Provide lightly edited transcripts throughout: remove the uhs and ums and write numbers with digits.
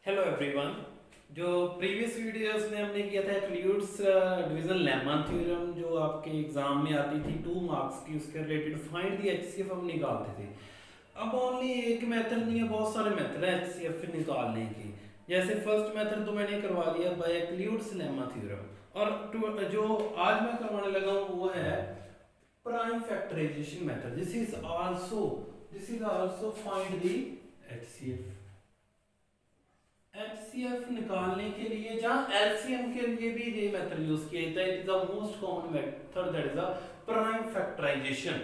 Hello everyone. जो previous videos में हमने किया था एक्लियूड्स डिवीजन लेमा थ्योरम जो आपके एग्जाम में आती थी 2 मार्क्स की, उसके रिलेटेड फाइंड द एचसीएफ हम निकालते थे। अब ओनली एक मेथड नहीं है, बहुत सारे मेथड है एचसीएफ निकालने की। जैसे फर्स्ट मेथड तो मैंने करवा दिया बाय एक्लियूड्स लेमा थ्योरम, और जो आज मैं करवाने लगा हूँ वो है prime factorisation method. This is also find the HCF. HCF निकालने के लिए जहां एलसीएम के लिए भी ये मेथड यूज किया जाता है, it is the most common method, that is the prime factorisation.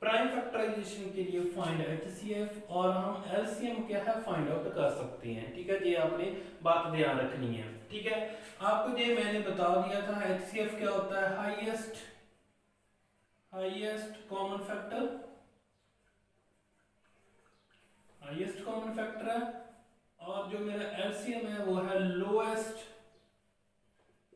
Prime factorisation के लिए फाइंड एचसीएफ और हम एलसीएम क्या है फाइंड आउट कर सकते हैं। ठीक है, ये आपने बात ध्यान रखनी है। ठीक है, आपको ये मैंने बता दिया था एचसीएफ क्या होता है, highest common factor, highest common factor है, और जो मेरा एलसीएम है वो है लोएस्ट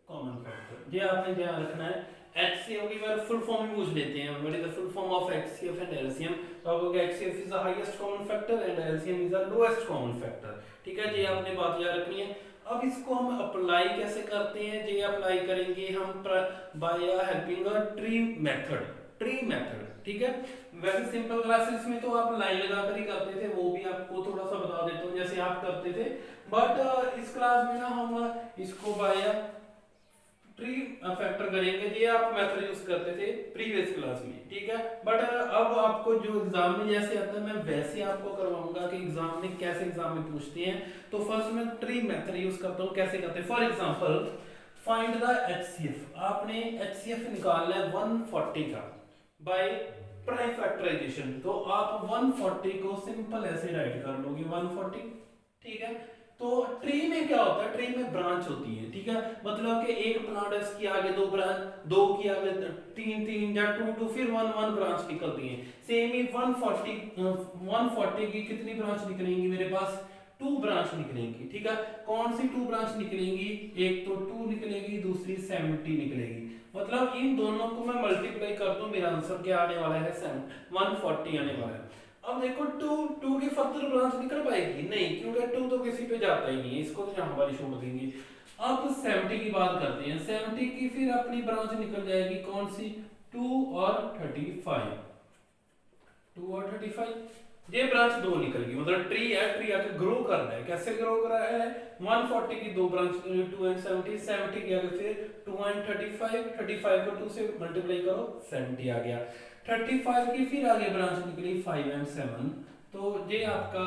कॉमन फैक्टर। ये आपने ध्यान रखना है। एचसीएफ की बार फुल फॉर्म भी पूछ लेते हैं, what is the full form of HCF and LCM. तो आपको HCF is the highest common factor and LCM is the lowest common factor. ठीक है, ये आपने बात याद रखनी है। अब इसको हम अप्लाई कैसे करते हैं, ये अप्लाई करेंगे हम by helping a tree method. ठीक है, वैसे सिंपल क्लासेस में तो आप लाइन लगाकर ही करते थे, वो भी आपको थोड़ा सा बता देता हूँ जैसे आप करते थे। बट इस क्लास में ना हम इसको बाय ट्री फैक्टर करेंगे। ये आप मेथड यूज करते थे प्रीवियस क्लास में। ठीक है, बट अब आपको जो एग्जाम में जैसे आता है मैं वैसे आपको करवाऊंगा कि एग्जाम में कैसे एग्जाम में पूछते हैं। तो फर्स्ट मैं ट्री मेथड यूज करता हूँ, कैसे करते हैं। For example find the HCF, आपने एचसीएफ निकालना है 140 का बाय प्राइम फैक्टराइजेशन। तो आप 140 को सिंपल ऐसे राइट कर लोगे 140। ठीक है, तो ट्री में क्या होता है, ट्री में ब्रांच होती है। ठीक है, मतलब कि एक प्लांट है, इसके आगे दो ब्रांच, दो की आगे तीन तीन या टू फिर वन ब्रांच निकलती है। सेम ही 140 की कितनी ब्रांच निकलेंगी मेरे पास, 2 ब्रांच निकलेंगी। ठीक है, कौन सी 2 ब्रांच निकलेंगी, एक तो 2 निकलेगी, दूसरी 70 निकलेगी। मतलब इन दोनों को मैं मल्टीप्लाई कर दूं, मेरा आंसर क्या आने वाला है, 140 आने वाला है। अब देखो टू की फर्दर ब्रांच निकल पाएगी नहीं, क्योंकि 2 तो किसी पे जाता ही नहीं है, इसको तो यहाँ पर ही छोड़ देंगे। अब 70 की बात करते हैं। 70 की फिर अपनी ब्रांच निकल जाएगी कौन सी, 2 और 35। 2 और 35 ये ब्रांच 2 निकल गई। मतलब ट्री है, ट्री आके ग्रो कर रहा है। कैसे ग्रो कर रहा है, 140 की 2 ब्रांच 2 एंड 70, 70 की आगे फिर 2 एंड 35, 35 को 2 से मल्टीप्लाई करो 70 आ गया। 35 की फिर आगे ब्रांच निकली 5 एंड 7, तो ये आपका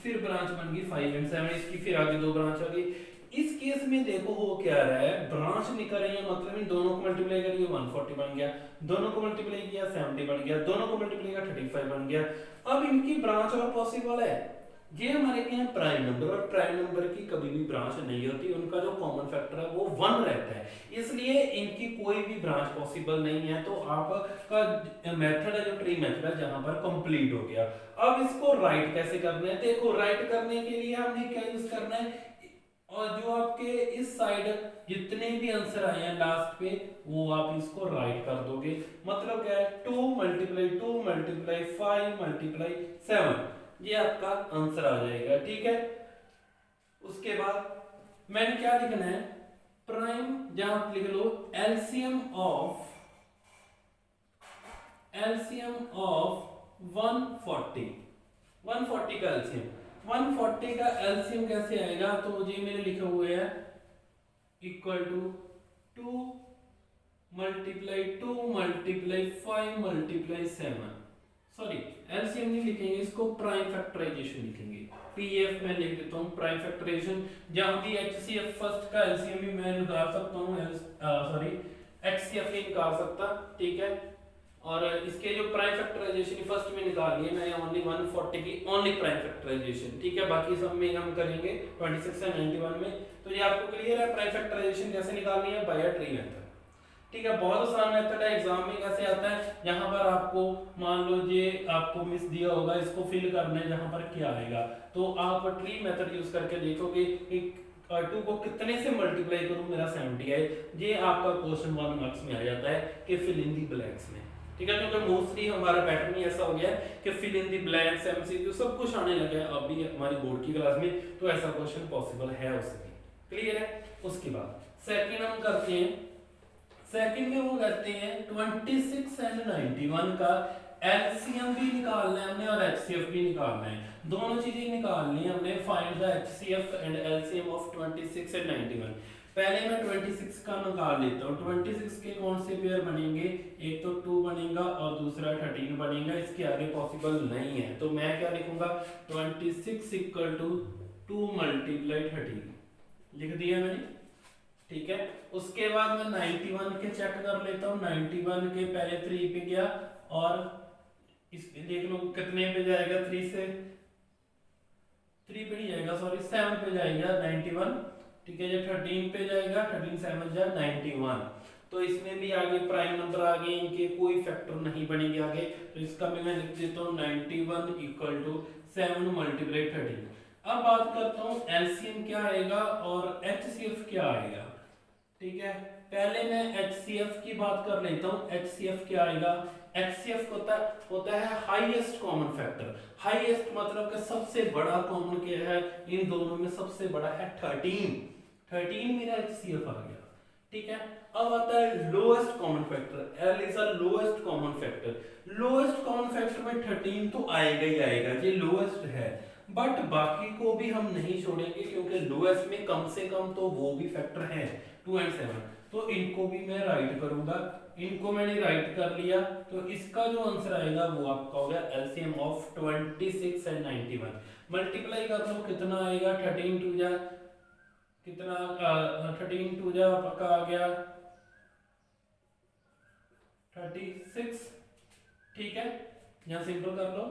फिर ब्रांच बन गई 5 एंड 7, इसकी फिर आगे 2 ब्रांच आ गई। इस केस में देखो हो क्या रहा है, ब्रांच निकल रही है, मतलब इन दोनों को मल्टीप्लाई करिए 140 बन गया, दोनों को मल्टीप्लाई किया 70 बन गया, दोनों को मल्टीप्लाई किया 35 बन गया। अब इनकी ब्रांच और पॉसिबल है, ये हमारे क्या है प्राइम नंबर, और प्राइम नंबर की कभी भी ब्रांच नहीं होती, उनका जो कॉमन फैक्टर है वो 1 रहता है, इसलिए इनकी कोई भी ब्रांच पॉसिबल नहीं है। तो आपका मेथड है जो ट्री मेथड है जहां पर कंप्लीट हो गया। अब इसको राइट कैसे करना है, देखो राइट करने के लिए हमने क्या यूज करना है, और जो आपके इस साइड जितने भी आंसर आए हैं लास्ट पे वो आप इसको राइट कर दोगे। मतलब क्या है, 2 मल्टीप्लाई 2 मल्टीप्लाई 5 मल्टीप्लाई 7, ये आपका आंसर आ जाएगा। ठीक है, उसके बाद मैंने क्या लिखना है, प्राइम, जहां लिख लो एलसीएम ऑफ 140, 140 का एलसीएम। 140 का एलसीएम कैसे आएगा, तो ये मेरे लिखे हुए हैं equal to 2 multiply 2 multiply 5 multiply 7। Sorry, LCM नहीं लिखेंगे, इसको प्राइम फैक्टराइजेशन लिखेंगे। पीएफ में लिख देता हूँ प्राइम फैक्टराइजेशन, जहां भी एचसीएफ फर्स्ट का एलसीएम भी मैं निकाल सकता हूँ, सॉरी एचसीएफ नहीं निकाल सकता। ठीक है, और इसके जो प्राइम फैक्टराइजेशन फर्स्ट में निकाल लिए मैंने ओनली 140 की ओनली प्राइम फैक्टराइजेशन। ठीक है, बाकी सब में हम करेंगे 26 और 91 में। तो ये आपको क्लियर है प्राइम फैक्टराइजेशन कैसे निकालनी है, बाय ट्री मेथड। ठीक है, बहुत आसान मेथड है, एग्जाम में कैसे आता है, यहाँ पर आपको मान लो ये आपको मिस दिया होगा, इसको फिल करना है जहाँ पर क्या आएगा, तो आप ट्री मेथड यूज करके देखोगे 2 को कितने से मल्टीप्लाई करूं मेरा 70 आए। ये आपका क्वेश्चन 1 मार्क्स में आ जाता है कि फिल इन दी ब्लैंक्स में। ठीक है, क्योंकि मोस्टली हमारा पैटर्न ही ऐसा हो गया है कि fill in the blanks, MCQ सब कुछ आने लगा है अब भी हमारी बोर्ड की क्लास में, तो ऐसा क्वेश्चन पॉसिबल है उसमें। क्लियर है। उसके बाद सेकंड हम करते हैं, सेकंड में वो करते हैं 26 एंड 91 का एलसीएम भी निकालना है हमने और एचसीएफ भी निकालना है, दोनों चीजें निकालनी है हमने। Find the HCF and LCM of 26 and 91। पहले मैं 26 का निकाल लेता हूँ। 26 के कौन से पेयर बनेंगे, एक तो 2 बनेगा और दूसरा 13 बनेगा, इसके आगे पॉसिबल नहीं है, तो मैं क्या लिखूंगा 26 इक्वल टू 2 मल्टीप्लाई 13 लिख दिया मैंने। ठीक है, उसके बाद मैं 91 के चेक कर लेता हूँ। 91 के पहले 3 पे गया और इस देख लो कितने पे जाएगा, 3 से 3 पे नहीं जाएगा, सॉरी 7 पे जाएगा 91। ठीक है, ये 13 पे जाएगा, 13 7 जा 91। तो इसमें भी आगे प्राइम नंबर आ गए, इनके कोई फैक्टर नहीं बनेंगे आगे, तो इसका मैं लिख देता हूँ 91 इक्वल टू 7 मल्टीप्लाई 13। अब बात करता हूँ एलसीएम क्या आएगा और एचसीएफ क्या आएगा। ठीक है, पहले मैं एचसीएफ की बात कर लेता हूँ। एचसीएफ क्या आएगा, एचसीएफ होता है हाईएस्ट कॉमन फैक्टर। हाईएस्ट मतलब कि सबसे बड़ा कॉमन क्या है, इन दोनों में सबसे बड़ा है 13 मेरा एचसीएफ आ गया। ठीक है, अब आता है lowest common factor. L is a lowest common factor. Lowest common factor में 13 तो आएगा ही आएगा, ये लोएस्ट है, बट बाकी को भी हम नहीं छोड़ेंगे क्योंकि लोएस्ट में कम से कम तो वो भी फैक्टर हैं 2 एंड 7, तो इनको भी मैं राइट करूंगा। इनको मैंने राइट कर लिया, तो इसका जो आंसर आएगा वो आपका होगा एलसीएम ऑफ 26 एंड 91। मल्टीप्लाई कर लो कितना आएगा, 13 2 जा कितना, 13 2 जा आपका आ गया 36। ठीक है, यहाँ सिंपल कर लो,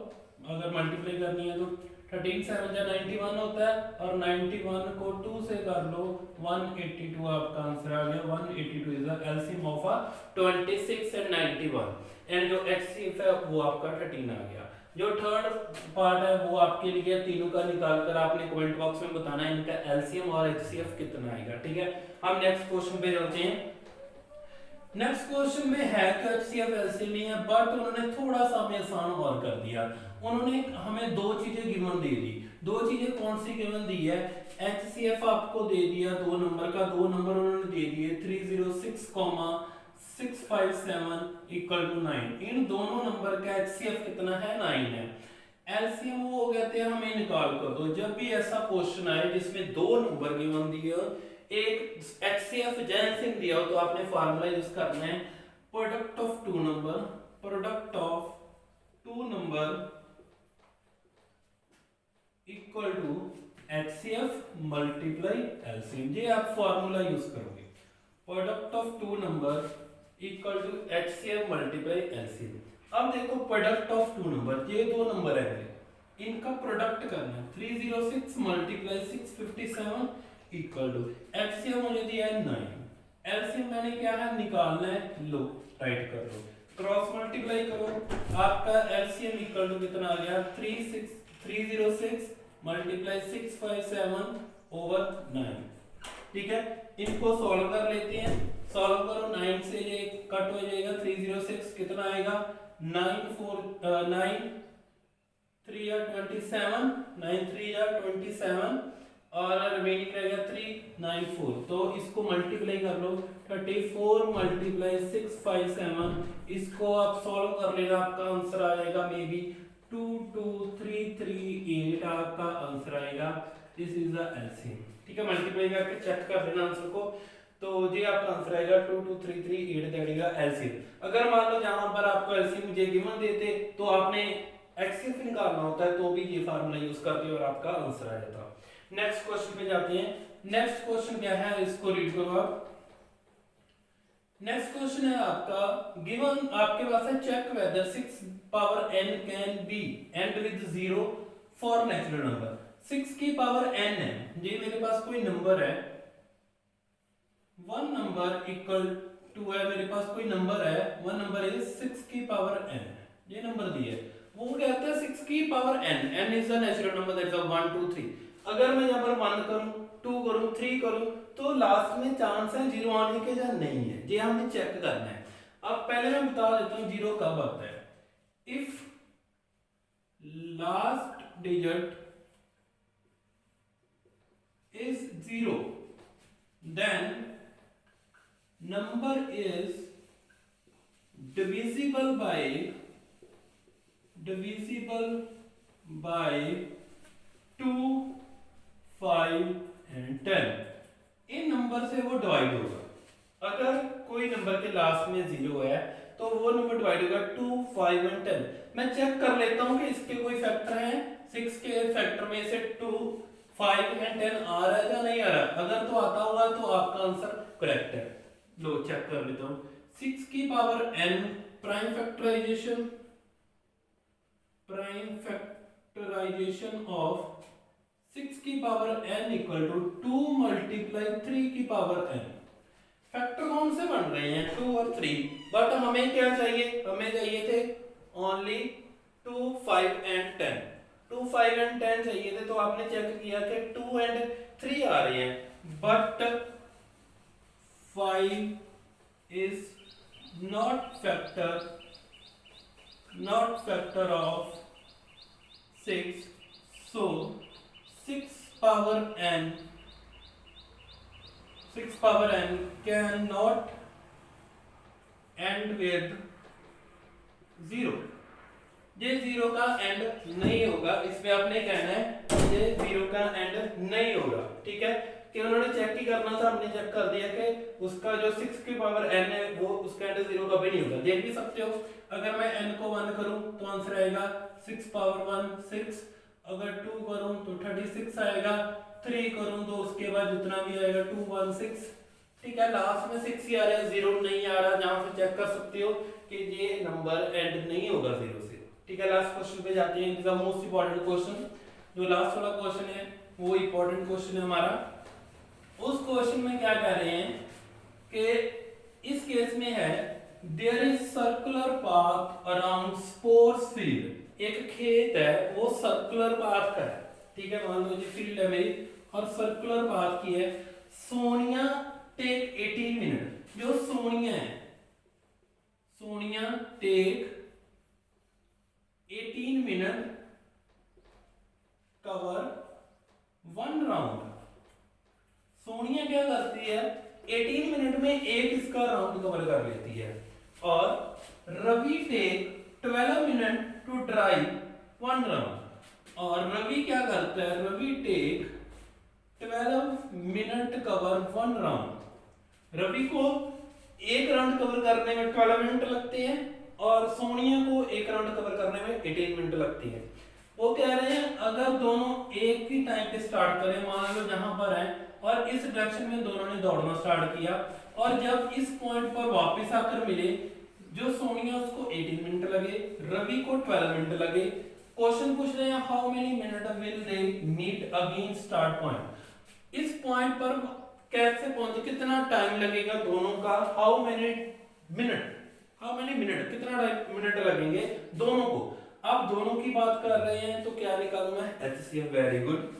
अगर मल्टीप्लाई करनी है तो 13 7 जा 91 होता है और 91 को 2 से कर लो 182 आपका आंसर आ गया। 182 is the LCM of 26 and 91 and जो एचसीएफ है वो आपका 13 आ गया। जो थर्ड पार्ट है वो आपके लिए तीनों का निकाल कर आपने कमेंट बॉक्स में बताना है इनका एलसीएम और एचसीएफ कितना आएगा। ठीक है, हम नेक्स्ट क्वेश्चन पे चलते हैं। नेक्स्ट क्वेश्चन में है कि एचसीएफ एलसीएम नहीं है, बट उन्होंने थोड़ा सा हमें आसान और कर दिया। उन्होंने हमें दो चीजें गिवन दे दी। दो चीजें कौन सी गिवन दी है, एचसीएफ आपको दे दिया 2 नंबर का, 2 नंबर उन्होंने दे दिए 306, 657 इक्वल टू 9। इन दोनों नंबर का एचसीएफ कितना है, 9 है। एलसीएम वो कहते हैं हमें निकाल कर दो। जब भी ऐसा क्वेश्चन आए जिसमें 2 नंबर गिवन दिए हो, एक एचसीएफ जैनसिंग दिया हो, तो आपने फार्मूला यूज करना है product of 2 number, product of 2 number equal to HCF multiply LCM. ये आप फार्मूला यूज करोगे, product of 2 number equal to HCF multiply LCM. अब देखो प्रोडक्ट ऑफ 2 नंबर, ये 2 नंबर है, इनका प्रोडक्ट करना है। 306 मल्टीप्लाई 657 इक्वल टू एचसीएफ मुझे दिया है 9, एलसीएम मैंने क्या है निकालना है, लो राइट कर लो, क्रॉस मल्टीप्लाई करो, आपका एलसीएम इक्वल टू कितना आ गया 306 मल्टीप्लाई 657 ओवर 9। ठीक है, इनको सॉल्व कर लेते हैं। सॉल्व करो, 9 से ये कट हो जाएगा, 306 कितना आएगा 9 3 या 27, 9 3 या 27 और रिमेनिंग रहेगा 394। तो इसको मल्टीप्लाई कर लो, 34 मल्टीप्लाई 657, इसको आप सॉल्व कर लेना, आपका आंसर आएगा मे बी 22338 आपका आंसर आएगा। This is the LCM. ठीक है, मल्टीप्लाई करके चेक कर लेना आंसर को, तो ये आपका आंसर आएगा 22338 दैट एलसीएम। अगर मान लो जहां पर आपको एलसीएम मुझे गिवन देते तो आपने एक्सएफ निकालना होता है, तो भी ये फार्मूला यूज करके और आपका आंसर आ जाता। नेक्स्ट क्वेश्चन पे जाते हैं। नेक्स्ट क्वेश्चन क्या है, इसको रीड करो आप। नेक्स्ट क्वेश्चन है आपका गिवन, आपके पास है check whether 6 power n can be end with 0 for natural number. 6 की पावर n है, ये मेरे पास कोई नंबर है, 1 नंबर इक्वल टू है, मेरे पास कोई नंबर है, 1 नंबर इज 6 की पावर n, ये नंबर दिया है। वो कहता है 6 की power n is the natural number, that's 1 2 3। अगर मैं यहाँ पर 1 करूं, 2 करूं, 3 करूं, तो लास्ट में चांस है 0 आने के या नहीं है, ये हमें चेक करना है। अब पहले मैं बता देता हूं जीरो कब आता है। If last digit is 0, then number is divisible by 2, 5 and 10। In number से वो डिवाइड होगा। अगर कोई नंबर के लास्ट में 0 है तो वो नंबर डिवाइड होगा 2, 5 एंड 10। मैं चेक कर लेता हूं कि इसके कोई फैक्टर हैं। 6 के फैक्टर में से 2, 5 एंड 10 आ रहा है या नहीं आ रहा। अगर तो आता होगा तो आपका आंसर करेक्ट है। लो चेक कर लेता हूं। 6 की power n prime factorisation of 6 की power n equal to 2 multiply 3 की पावर n। फैक्टर कौन से बन रहे हैं 2 और 3, बट हमें क्या चाहिए, हमें चाहिए थे ओनली 2, 5 एंड 10। 2, 5 एंड 10 चाहिए थे, तो आपने चेक किया कि 2 एंड 3 आ रहे हैं, but 5 is not factor of 6, so 6 power n cannot end with 0। ये 0 का एंड नहीं होगा, इसमें आपने कहना है ये 0 का एंड नहीं होगा। ठीक है, कि उन्होंने चेक ही करना था, हमने चेक कर दिया कि उसका जो 6 की पावर n है वो उसका एंड 0 कभी नहीं होगा। देख भी सकते हो, अगर मैं n को 1 करूं तो आंसर आएगा 6 पावर 1 6, अगर 2 करूं तो 36 आएगा, 3 करूं तो उसके बाद जितना भी आएगा 2, 1, 6। ठीक है, लास्ट में 6 ही आ रहा है, 0 नहीं आ रहा। जहां से चेक कर सकते हो कि ये नंबर एंड नहीं होगा 0 से। ठीक है, लास्ट क्वेश्चन पे जाते हैं। द मोस्ट इंपॉर्टेंट क्वेश्चन, जो लास्ट वाला क्वेश्चन है वो इंपॉर्टेंट क्वेश्चन है हमारा। उस क्वेश्चन में क्या कह रहे हैं कि इस केस में है there is circular path around sports field. एक खेत है वो सर्कुलर पाथ का है। ठीक है, मान लो ये फील्ड है मेरी और सर्कुलर पाथ की है। Sonia take 18 minute. जो सोनिया है, Sonia take 18 minute cover 1 round. Sonia क्या करती है 18 मिनट में एक इसका राउंड कवर कर लेती है। और Ravi take 12 minute to drive 1 round. और रवि क्या करता है, Ravi take 12 minute cover 1 round. Ravi को एक राउंड कवर करने में 12 मिनट लगते हैं और सोनिया को एक राउंड कवर करने में 18 मिनट लगती है। वो कह रहे हैं अगर दोनों एक ही टाइम पे स्टार्ट करें, मान लो जहां पर है और इस डायरेक्शन में दोनों ने दौड़ना स्टार्ट किया और जब इस पॉइंट पर वापस आकर मिले, जो सोनिया उसको 18 मिनट लगे, रवि को 12 मिनट लगे। क्वेश्चन पूछ रहे हैं how many minute will they meet again start point. इस पॉइंट पर कैसे पहुंचे, कितना टाइम लगेगा दोनों का, हाउ मेनी मिनट कितना मिनट लगेंगे दोनों को। अब दोनों की बात कर रहे हैं तो क्या निकालूंगा, HCF। वेरी गुड,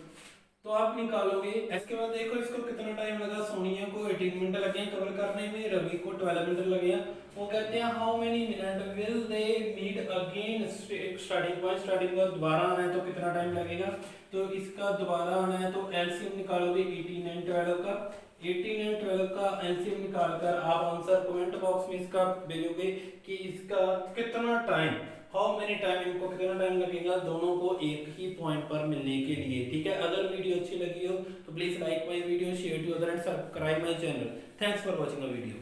तो आप निकालोगे। इसके बाद देखो इसको कितना टाइम लगा, सोनिया को 18 मिनट लगे कवर करने में, रवि को 12 मिनट लगे हैं। वो कहते हैं how many minute will they meet again starting point. Starting पर दोबारा आना है तो कितना टाइम लगेगा, तो इसका दोबारा आना है तो एलसीएम निकालोगे 18 एंड 12 का। 18 एंड 12 का एलसीएम निकालकर आप आंसर कमेंट बॉक्स में इसका भेजोगे कि इसका कितना टाइम, हाउ मेनी टाइम, इनको कितना टाइम लगेगा दोनों को एक ही पॉइंट पर मिलने के लिए। ठीक है, अगर वीडियो अच्छी लगी हो तो please like my video, share to other and subscribe my channel. Thanks for watching the video.